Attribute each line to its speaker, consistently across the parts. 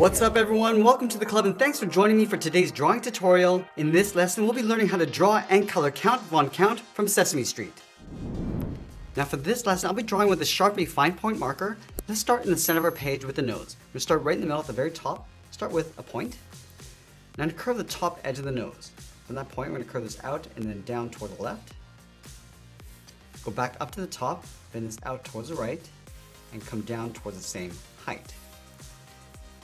Speaker 1: What's up everyone, welcome to the club and thanks for joining me for today's drawing tutorial. In this lesson, we'll be learning how to draw and color Count Von Count from Sesame Street. Now for this lesson, I'll be drawing with a Sharpie fine point marker. Let's start in the center of our page with the nose. We're going to start right in the middle at the very top. Start with a point. Now to curve the top edge of the nose. From that point, we're going to curve this out and then down toward the left. Go back up to the top, bend this out towards the right, and come down towards the same height.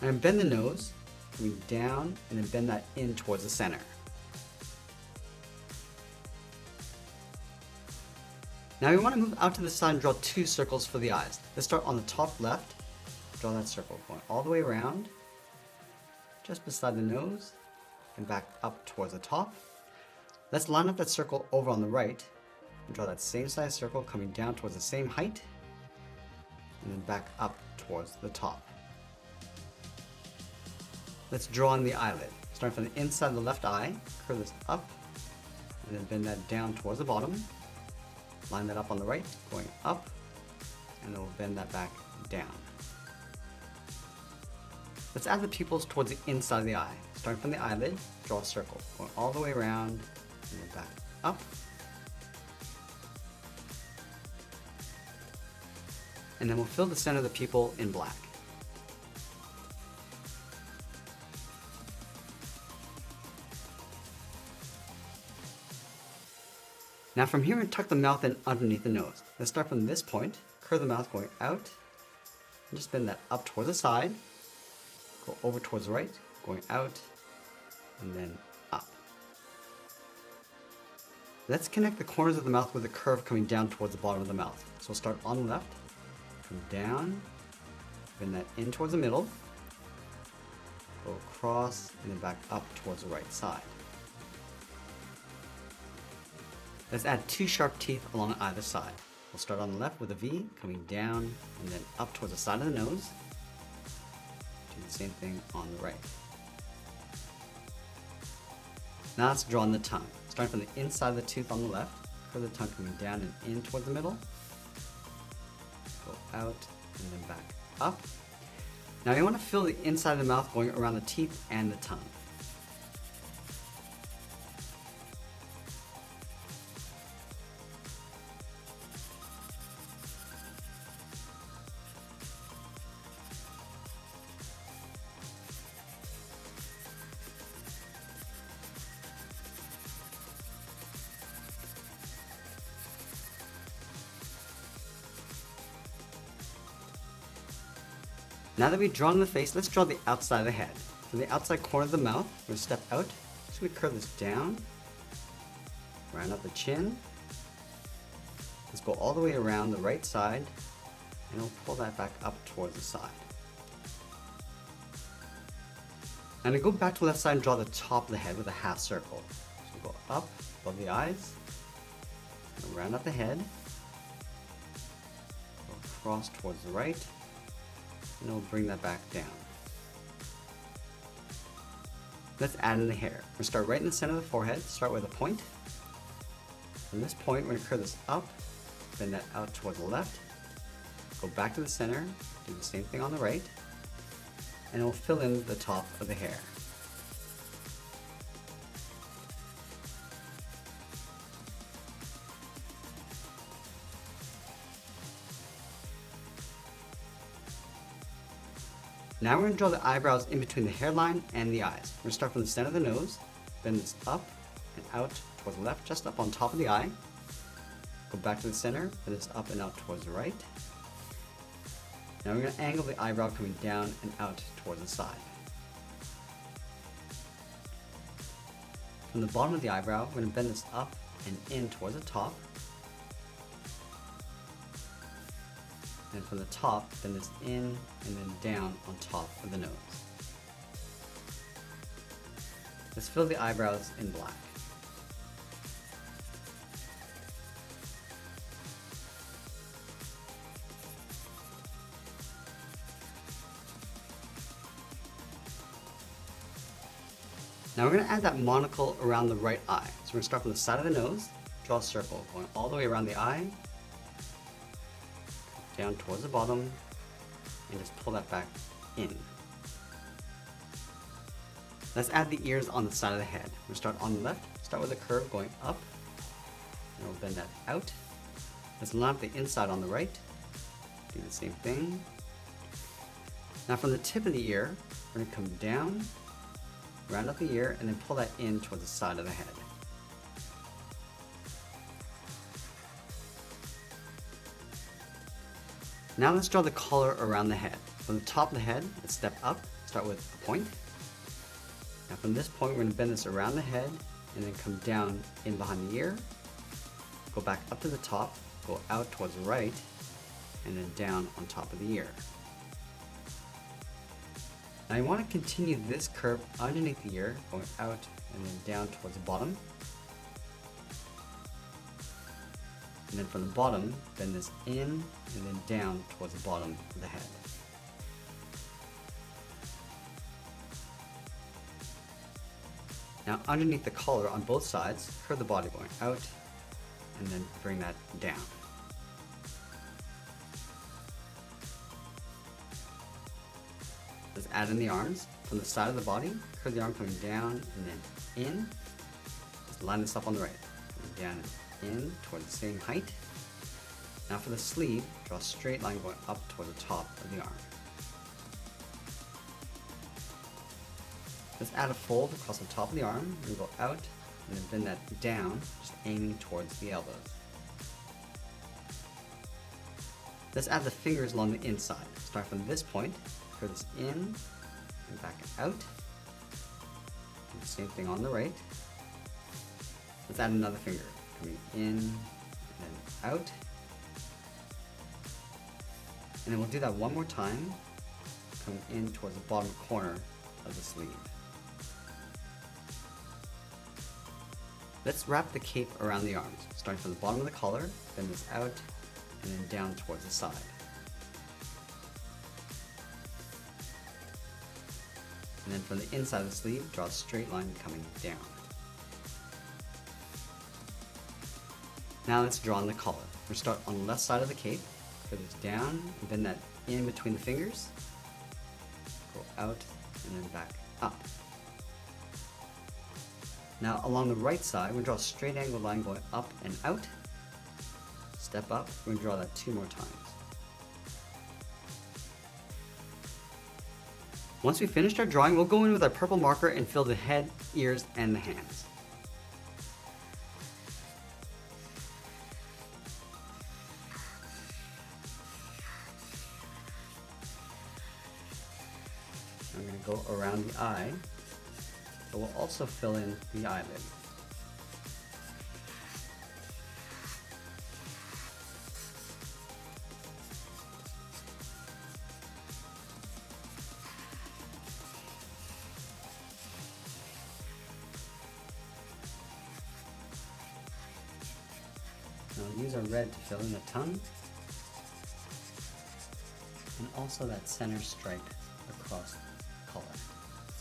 Speaker 1: And bend the nose, coming down, and then bend that in towards the center. Now we want to move out to the side and draw two circles for the eyes. Let's start on the top left, draw that circle going all the way around, just beside the nose, and back up towards the top. Let's line up that circle over on the right, and draw that same size circle coming down towards the same height, and then back up towards the top. Let's draw on the eyelid. Starting from the inside of the left eye, curve this up, and then bend that down towards the bottom. Line that up on the right, going up, and then we'll bend that back down. Let's add the pupils towards the inside of the eye. Starting from the eyelid, draw a circle, going all the way around, and then back up. And then we'll fill the center of the pupil in black. Now from here, tuck the mouth in underneath the nose. Let's start from this point, curve the mouth going out, and just bend that up towards the side, go over towards the right, going out, and then up. Let's connect the corners of the mouth with a curve coming down towards the bottom of the mouth. So we'll start on the left, come down, bend that in towards the middle, go across, and then back up towards the right side. Let's add two sharp teeth along either side. We'll start on the left with a V, coming down, and then up towards the side of the nose. Do the same thing on the right. Now let's draw on the tongue. Starting from the inside of the tooth on the left, curve the tongue coming down and in towards the middle. Go out, and then back up. Now you want to fill the inside of the mouth going around the teeth and the tongue. Now that we've drawn the face, let's draw the outside of the head. From the outside corner of the mouth, we're going to step out. Just going to curve this down, round up the chin. Let's go all the way around the right side, and we'll pull that back up towards the side. And to go back to the left side and draw the top of the head with a half circle. So go up above the eyes, and round up the head, go across towards the right, and we'll bring that back down. Let's add in the hair. We'll start right in the center of the forehead, start with a point. From this point, we're going to curve this up, bend that out towards the left, go back to the center, do the same thing on the right, and we'll fill in the top of the hair. Now we're going to draw the eyebrows in between the hairline and the eyes. We're going to start from the center of the nose, bend this up and out towards the left, just up on top of the eye. Go back to the center, bend this up and out towards the right. Now we're going to angle the eyebrow coming down and out towards the side. From the bottom of the eyebrow, we're going to bend this up and in towards the top. And from the top, bend this in and then down on top of the nose. Let's fill the eyebrows in black. Now we're going to add that monocle around the right eye. So we're going to start from the side of the nose, draw a circle going all the way around the eye, down towards the bottom, and just pull that back in. Let's add the ears on the side of the head. We'll start on the left, start with a curve going up, and we'll bend that out. Let's line up the inside on the right, do the same thing. Now from the tip of the ear, we're going to come down, round up the ear, and then pull that in towards the side of the head. Now let's draw the collar around the head. From the top of the head, let's step up, start with a point. Now from this point, we're going to bend this around the head and then come down in behind the ear, go back up to the top, go out towards the right, and then down on top of the ear. Now I want to continue this curve underneath the ear, going out and then down towards the bottom. And then from the bottom, bend this in and then down towards the bottom of the head. Now underneath the collar on both sides, curve the body going out and then bring that down. Let's add in the arms. From the side of the body, curve the arm coming down and then in. Let's line this up on the right. Coming down and in towards the same height. Now for the sleeve, draw a straight line going up toward the top of the arm. Let's add a fold across the top of the arm and go out and then bend that down, just aiming towards the elbows. Let's add the fingers along the inside. Start from this point, curve this in and back out. Do the same thing on the right. Let's add another finger, coming in and then out. And then we'll do that one more time, coming in towards the bottom corner of the sleeve. Let's wrap the cape around the arms, starting from the bottom of the collar, bend this out, and then down towards the side. And then from the inside of the sleeve, draw a straight line coming down. Now let's draw on the collar. We'll start on the left side of the cape, curve this down, and bend that in between the fingers, go out, and then back up. Now along the right side, we'll draw a straight angled line going up and out. Step up, we're going to draw that 2 more times. Once we finished our drawing, we'll go in with our purple marker and fill the head, ears, and the hands. I'm going to go around the eye, but we'll also fill in the eyelid. Now we'll use our red to fill in the tongue, and also that center stripe across the collar.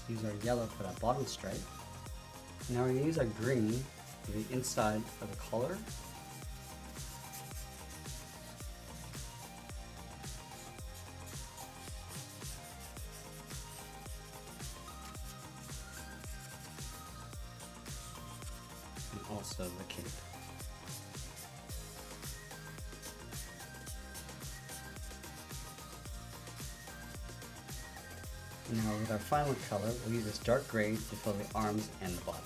Speaker 1: Use our yellow for that bottom stripe. Now we're going to use our green for the inside of the collar. And also the cape. Now with our final color, we'll use this dark gray to fill the arms and the body.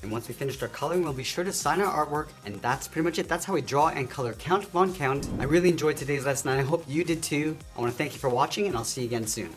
Speaker 1: And once we finished our coloring, we'll be sure to sign our artwork, and that's pretty much it. That's how we draw and color Count Von Count. I really enjoyed today's lesson, and I hope you did too. I want to thank you for watching, and I'll see you again soon.